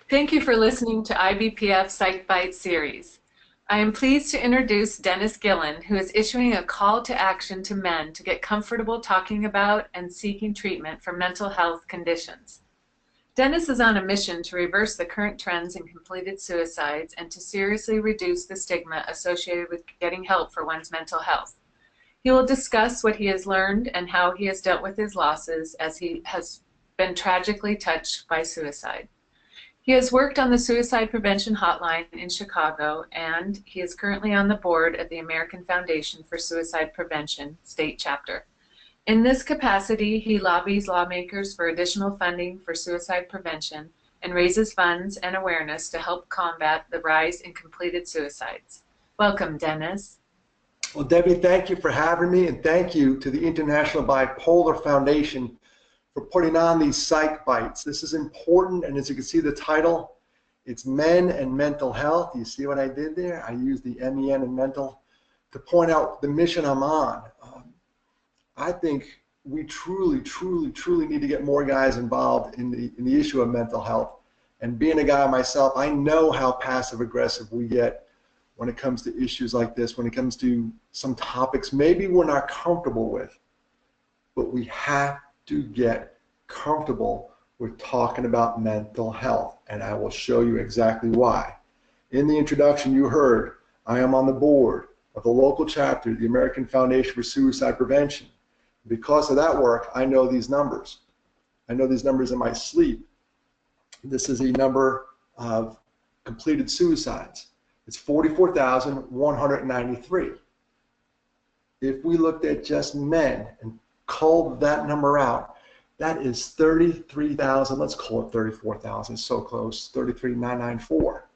Thank you for listening to IBPF Psych Byte series. I am pleased to introduce Dennis Gillan, who is issuing a call to action to men to get comfortable talking about and seeking treatment for mental health conditions. Dennis is on a mission to reverse the current trends in completed suicides and to seriously reduce the stigma associated with getting help for one's mental health. He will discuss what he has learned and how he has dealt with his losses as he has been tragically touched by suicide. He has worked on the suicide prevention hotline in Chicago, and he is currently on the board of the American Foundation for Suicide Prevention state chapter. In this capacity, he lobbies lawmakers for additional funding for suicide prevention and raises funds and awareness to help combat the rise in completed suicides. Welcome, Dennis. Well, Debbie, thank you for having me, and thank you to the International Bipolar Foundation for putting on these Psych Bites. This is important, and as you can see the title, it's men and mental health. You see what I did there? I used the MEN and mental to point out the mission I'm on. I think we truly need to get more guys involved in the issue of mental health. And being a guy myself, I know how passive aggressive we get when it comes to issues like this, when it comes to some topics maybe we're not comfortable with, but we have to get comfortable with talking about mental health, and I will show you exactly why. In the introduction you heard, I am on the board of the local chapter of the American Foundation for Suicide Prevention. Because of that work, I know these numbers. I know these numbers in my sleep. This is a number of completed suicides. It's 44,193. If we looked at just men and culled that number out, that is 33,000, let's call it 34,000, so close, 33,994.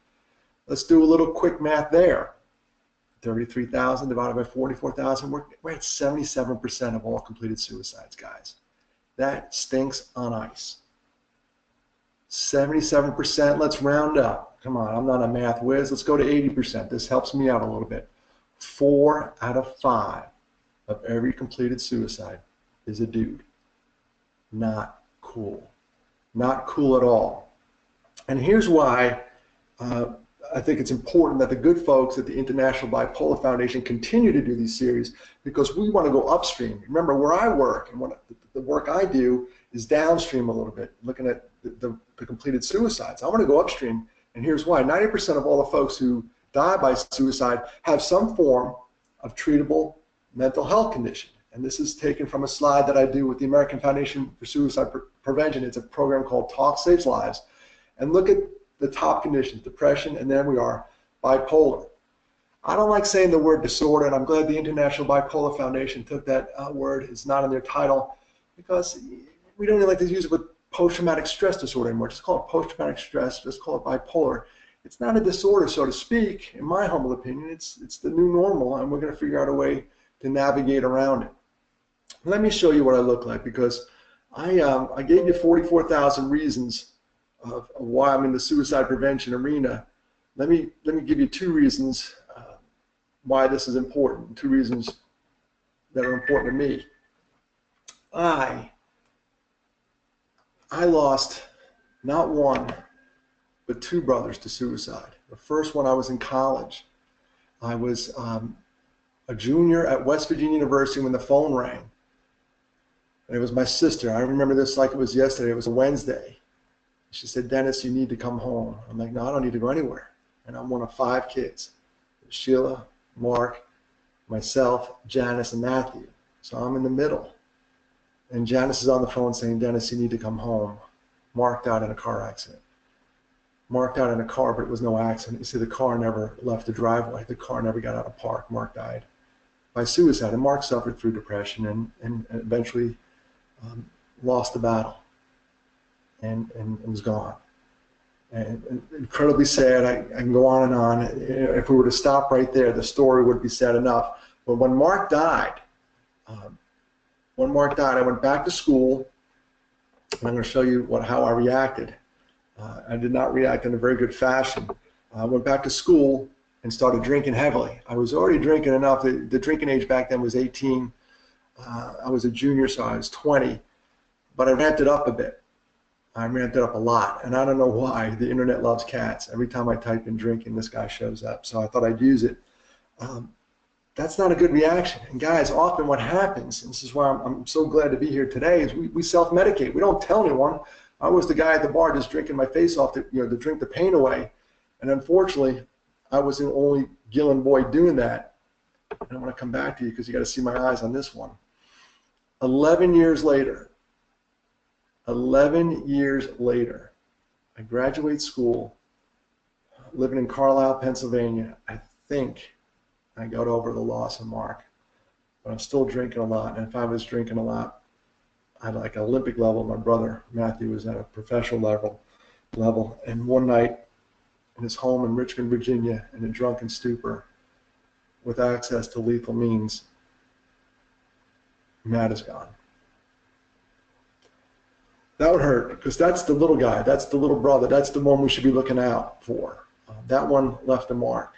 Let's do a little quick math there. 33,000 divided by 44,000, we're at 77% of all completed suicides, guys. That stinks on ice. 77%, let's round up. Come on, I'm not a math whiz. Let's go to 80%. This helps me out a little bit. 4 out of 5 of every completed suicide is a dude. Not cool. Not cool at all. And here's why I think it's important that the good folks at the International Bipolar Foundation continue to do these series, because we want to go upstream. Remember, where I work and what the work I do is downstream a little bit, looking at the completed suicides. I want to go upstream, and here's why. 90% of all the folks who die by suicide have some form of treatable mental health condition. And this is taken from a slide that I do with the American Foundation for Suicide Prevention. It's a program called Talk Saves Lives. And look at the top conditions: depression, and then we are bipolar. I don't like saying the word disorder, and I'm glad the International Bipolar Foundation took that word. It's not in their title, because we don't even like to use it with post-traumatic stress disorder anymore. Just call it post-traumatic stress, just call it bipolar. It's not a disorder, so to speak, in my humble opinion. It's the new normal, and we're going to figure out a way to navigate around it. Let me show you what I look like, because I gave you 44,000 reasons of why I'm in the suicide prevention arena. Let me give you 2 reasons why this is important, 2 reasons that are important to me. I lost not 1, but 2 brothers to suicide. The first one, I was in college. I was a junior at West Virginia University when the phone rang. And it was my sister. I remember this like it was yesterday. It was a Wednesday. She said, "Dennis, you need to come home." I'm like, "No, I don't need to go anywhere." And I'm one of 5 kids: Sheila, Mark, myself, Janice, and Matthew. So I'm in the middle. And Janice is on the phone saying, "Dennis, you need to come home. Mark died in a car accident." Mark died in a car, but it was no accident. You see, the car never left the driveway. The car never got out of park. Mark died by suicide. And Mark suffered through depression and eventually lost the battle and was gone. And incredibly sad. I can go on and on. If we were to stop right there, the story would be sad enough. But when Mark died, I went back to school. I'm going to show you how I reacted. I did not react in a very good fashion. I went back to school and started drinking heavily. I was already drinking enough. The drinking age back then was 18. I was a junior, so I was 20. But I ramped it up a bit. I ramped it up a lot, and I don't know why. The internet loves cats. Every time I type in drinking, this guy shows up. So I thought I'd use it. That's not a good reaction. And guys, often what happens, and this is why I'm so glad to be here today, is we self-medicate. We don't tell anyone. I was the guy at the bar just drinking my face off to, to drink the pain away. And unfortunately, I was the only Gillan boy doing that. And I want to come back to you because you got to see my eyes on this one. 11 years later, I graduate school, living in Carlisle, Pennsylvania. I think I got over the loss of Mark, but I'm still drinking a lot. And if I was drinking a lot, I'd like an Olympic level. My brother Matthew was at a professional level. And one night in his home in Richmond, Virginia, in a drunken stupor, with access to lethal means, Matt is gone. That would hurt because that's the little guy, that's the little brother, that's the one we should be looking out for. That one left a mark.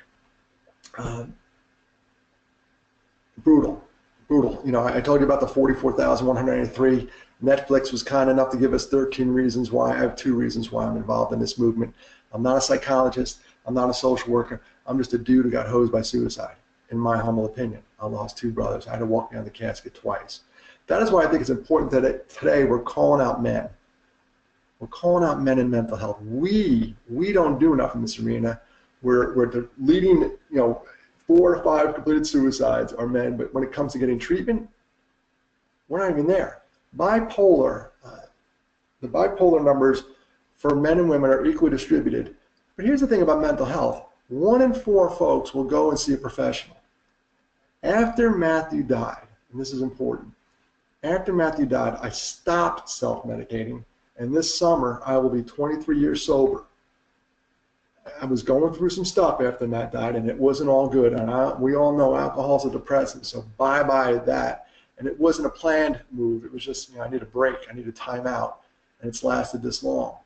Brutal. I told you about the 44,193. Netflix was kind enough to give us 13 reasons why. I have 2 reasons why I'm involved in this movement. I'm not a psychologist. I'm not a social worker. I'm just a dude who got hosed by suicide, in my humble opinion. I lost 2 brothers. I had to walk behind the casket twice. That is why I think it's important that today we're calling out men. We're calling out men in mental health. We don't do enough in this arena. We're the leading, 4 or 5 completed suicides are men, but when it comes to getting treatment, we're not even there. Bipolar, the bipolar numbers for men and women are equally distributed. But here's the thing about mental health. 1 in 4 folks will go and see a professional. After Matthew died, and this is important, after Matthew died, I stopped self-medicating, and this summer I will be 23 years sober. I was going through some stuff after Matt died, and it wasn't all good. And we all know alcohol's a depressant, so bye-bye that. And it wasn't a planned move. It was just, I need a break. I need a time out. And it's lasted this long.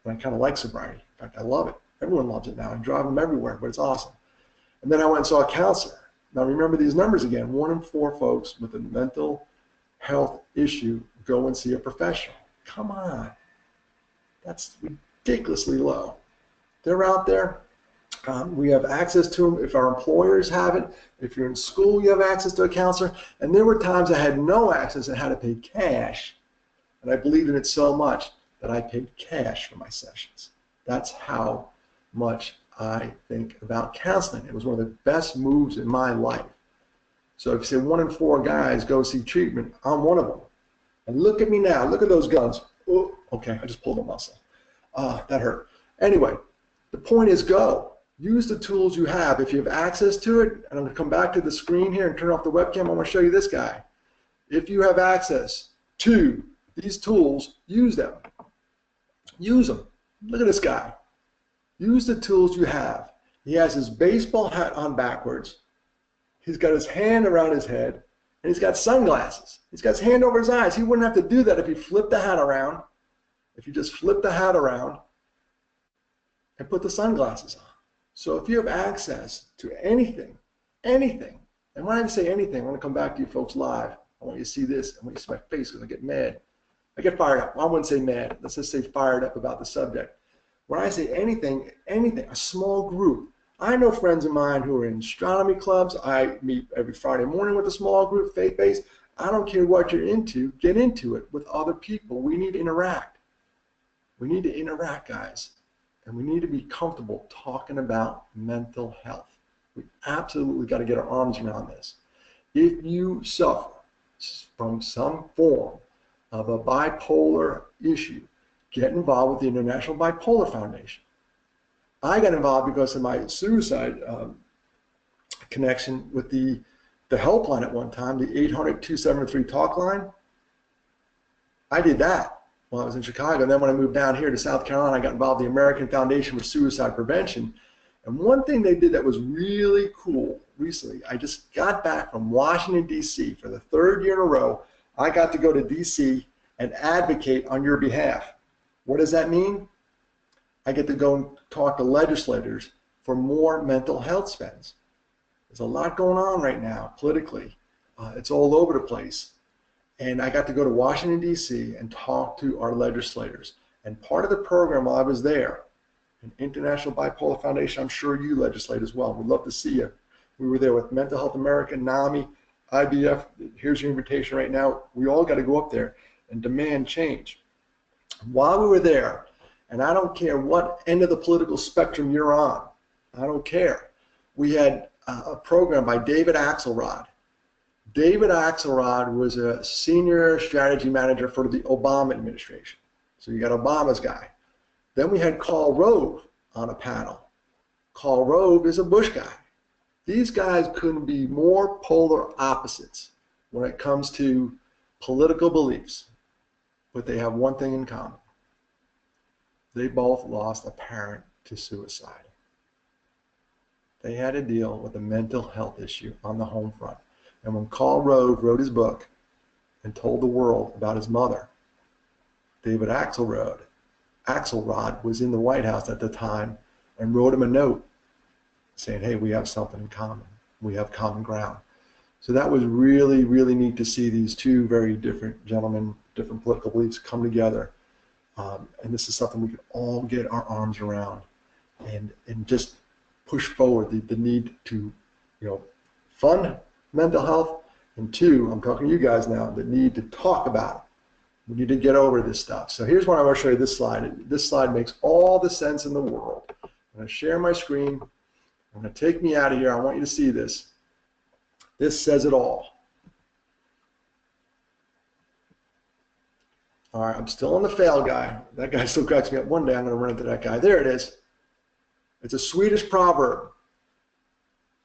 And I kind of like sobriety. In fact, I love it. Everyone loves it now. I drive them everywhere, but it's awesome. And then I went and saw a counselor. Now remember these numbers again. 1 in 4 folks with a mental health issue go and see a professional. Come on. That's ridiculously low. They're out there. We have access to them. If our employers have it, if you're in school, you have access to a counselor. And there were times I had no access and had to pay cash. And I believed in it so much that I paid cash for my sessions. That's how much I think about counseling. It was one of the best moves in my life. So if you say 1 in 4 guys go see treatment, I'm one of them. And look at me now. Look at those guns. Oh, okay, I just pulled a muscle. That hurt. Anyway, the point is go. Use the tools you have. If you have access to it, and I'm going to come back to the screen here and turn off the webcam, I'm going to show you this guy. If you have access to these tools, use them. Use them. Look at this guy. Use the tools you have. He has his baseball hat on backwards. He's got his hand around his head, and he's got sunglasses. He's got his hand over his eyes. He wouldn't have to do that if he flipped the hat around. If you just flip the hat around and put the sunglasses on. So if you have access to anything, and when I say anything, I want to come back to you folks live. I want you to see this. I want you to see my face because I get mad. I get fired up. I wouldn't say mad. Let's just say fired up about the subject. When I say anything, a small group. I know friends of mine who are in astronomy clubs. I meet every Friday morning with a small group, faith-based. I don't care what you're into. Get into it with other people. We need to interact. We need to interact, guys. And we need to be comfortable talking about mental health. We absolutely got to get our arms around this. If you suffer from some form of a bipolar issue, get involved with the International Bipolar Foundation. I got involved because of my suicide connection with the helpline at one time, the 800-273-TALK line. I did that while I was in Chicago. And then when I moved down here to South Carolina, I got involved in the American Foundation for Suicide Prevention. And one thing they did that was really cool recently, I just got back from Washington, D.C. for the 3rd year in a row. I got to go to D.C. and advocate on your behalf. What does that mean? I get to go and talk to legislators for more mental health spends. There's a lot going on right now politically. It's all over the place. And I got to go to Washington, D.C. and talk to our legislators. And part of the program while I was there, an International Bipolar Foundation, I'm sure you legislate as well. We'd love to see you. We were there with Mental Health America, NAMI, IBF. Here's your invitation right now. We all got to go up there and demand change. While we were there, and I don't care what end of the political spectrum you're on, I don't care. We had a program by David Axelrod. David Axelrod was a senior strategy manager for the Obama administration. So you got Obama's guy. Then we had Karl Rove on a panel. Karl Rove is a Bush guy. These guys couldn't be more polar opposites when it comes to political beliefs, but they have one thing in common. They both lost a parent to suicide. They had to deal with a mental health issue on the home front. And when Karl Rove wrote his book and told the world about his mother, David Axelrod was in the White House at the time and wrote him a note saying, hey, we have something in common. We have common ground. So that was really, really neat to see these two very different gentlemen, different political beliefs come together. And this is something we can all get our arms around and just push forward the need to, fund mental health, and two, I'm talking to you guys now, the need to talk about it. We need to get over this stuff. So here's what I want to show you, this slide. This slide makes all the sense in the world. I'm going to share my screen. I'm going to take me out of here. I want you to see this. This says it all. All right, I'm still on the fail guy. That guy still cracks me up. One day I'm going to run into that guy. There it is. It's a Swedish proverb.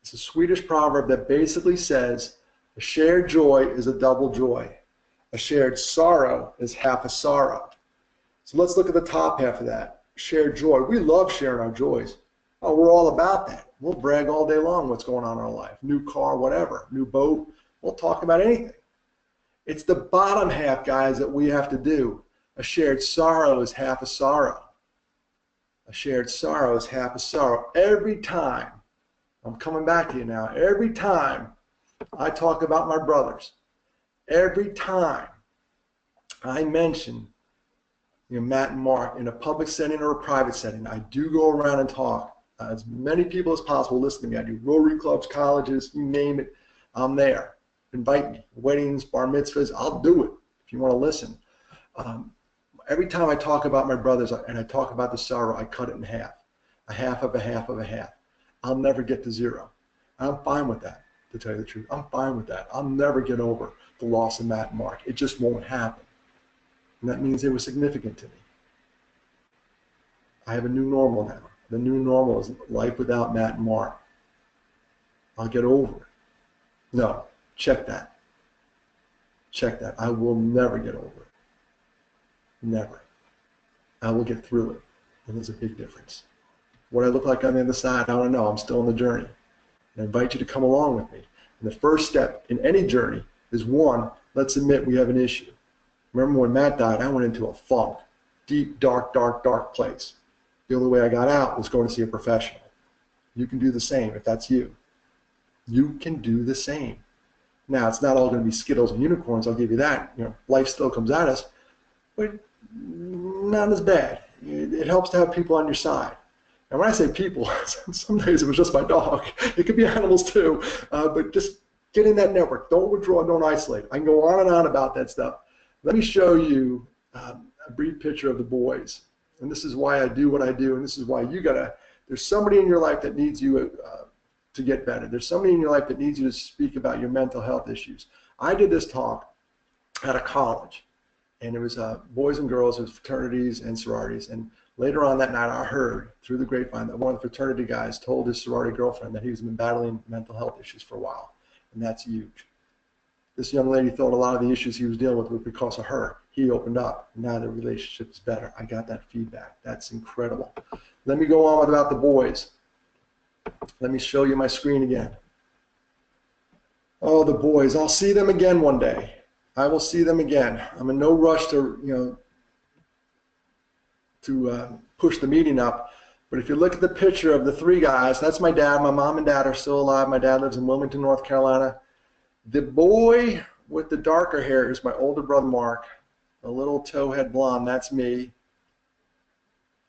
It's a Swedish proverb that basically says, a shared joy is a double joy. A shared sorrow is half a sorrow. So let's look at the top half of that. Shared joy. We love sharing our joys. Oh, we're all about that. We'll brag all day long what's going on in our life. New car, whatever. New boat. We'll talk about anything. It's the bottom half, guys, that we have to do. A shared sorrow is half a sorrow. A shared sorrow is half a sorrow. Every time, I'm coming back to you now, every time I talk about my brothers, every time I mention Matt and Mark in a public setting or a private setting, I do go around and talk. As many people as possible listen to me. I do Rotary clubs, colleges, you name it, I'm there. Invite me, weddings, bar mitzvahs, I'll do it if you want to listen. Every time I talk about my brothers and I talk about the sorrow, I cut it in half. A half of a half of a half. I'll never get to zero. I'm fine with that, to tell you the truth. I'm fine with that. I'll never get over the loss of Matt and Mark. It just won't happen. And that means they were significant to me. I have a new normal now. The new normal is life without Matt and Mark. I'll get over it. No, check that. Check that. I will never get over it. Never. I will get through it. And there's a big difference. What I look like on the other side, I don't know. I'm still on the journey. And I invite you to come along with me. And the first step in any journey is, one, let's admit we have an issue. Remember when Matt died, I went into a funk. Deep, dark, dark, dark place. The only way I got out was going to see a professional. You can do the same if that's you. You can do the same. Now, it's not all going to be Skittles and unicorns, I'll give you that. Life still comes at us, but not as bad. It helps to have people on your side. And when I say people, some days it was just my dog. It could be animals too, but just get in that network. Don't withdraw, don't isolate. I can go on and on about that stuff. Let me show you a brief picture of the boys. And this is why I do what I do, and this is why there's somebody in your life that needs you to get better. There's somebody in your life that needs you to speak about your mental health issues. I did this talk at a college, and it was boys and girls, it was fraternities and sororities, and later on that night I heard through the grapevine that one of the fraternity guys told his sorority girlfriend that he's been battling mental health issues for a while, and that's huge. This young lady thought a lot of the issues he was dealing with were because of her. He opened up. Now the relationship is better. I got that feedback. That's incredible. Let me go on about the boys. Let me show you my screen again. Oh, the boys. I'll see them again one day. I will see them again. I'm in no rush to, push the meeting up. But if you look at the picture of the three guys, that's my dad. My mom and dad are still alive. My dad lives in Wilmington, North Carolina. The boy with the darker hair is my older brother, Mark. The little towhead blonde, that's me.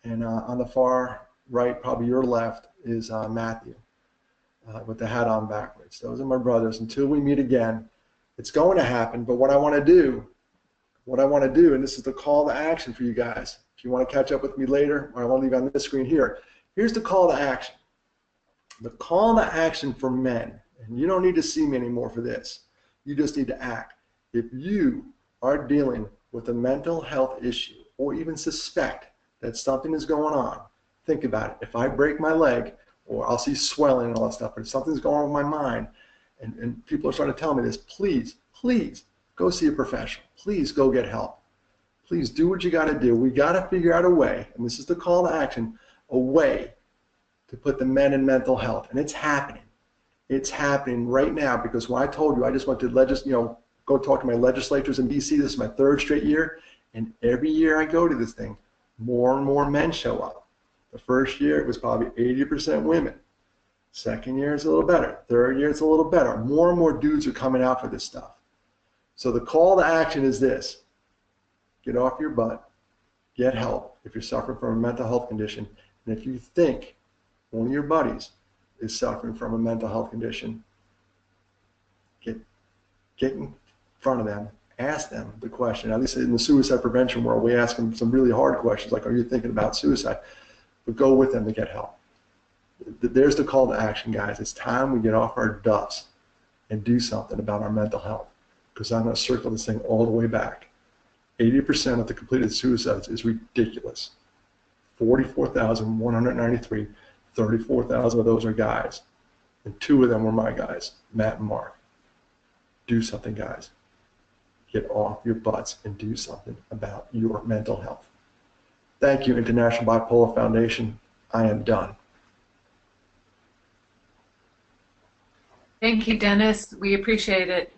And on the far right, probably your left, is Matthew with the hat on backwards. Those are my brothers. Until we meet again, it's going to happen. But what I want to do, and this is the call to action for you guys. If you want to catch up with me later, or I want to leave on this screen here, here's the call to action. The call to action for men, and you don't need to see me anymore for this. You just need to act. If you are dealing with a mental health issue or even suspect that something is going on, think about it. If I break my leg, or I'll see swelling and all that stuff, but if something's going on with my mind, and people are starting to tell me this, please, please go see a professional. Please go get help. Please do what you got to do. We got to figure out a way, and this is the call to action, a way to put the men in mental health, and it's happening. It's happening right now, because when I told you I just went to go talk to my legislators in DC. This is my 3rd straight year, and every year I go to this thing, more and more men show up. The first year it was probably 80% women. Second year is a little better. Third year it's a little better. More and more dudes are coming out for this stuff. So the call to action is this: get off your butt, get help if you're suffering from a mental health condition, and if you think one of your buddies is suffering from a mental health condition, get in front of them, ask them the question. At least in the suicide prevention world, we ask them some really hard questions like, are you thinking about suicide? But go with them to get help. There's the call to action, guys. It's time we get off our dufts and do something about our mental health, because I'm going to circle this thing all the way back. 80% of the completed suicides is ridiculous. 44,193, 34,000 of those are guys, and 2 of them were my guys, Matt and Mark. Do something, guys. Get off your butts and do something about your mental health. Thank you, International Bipolar Foundation. I am done. Thank you, Dennis. We appreciate it.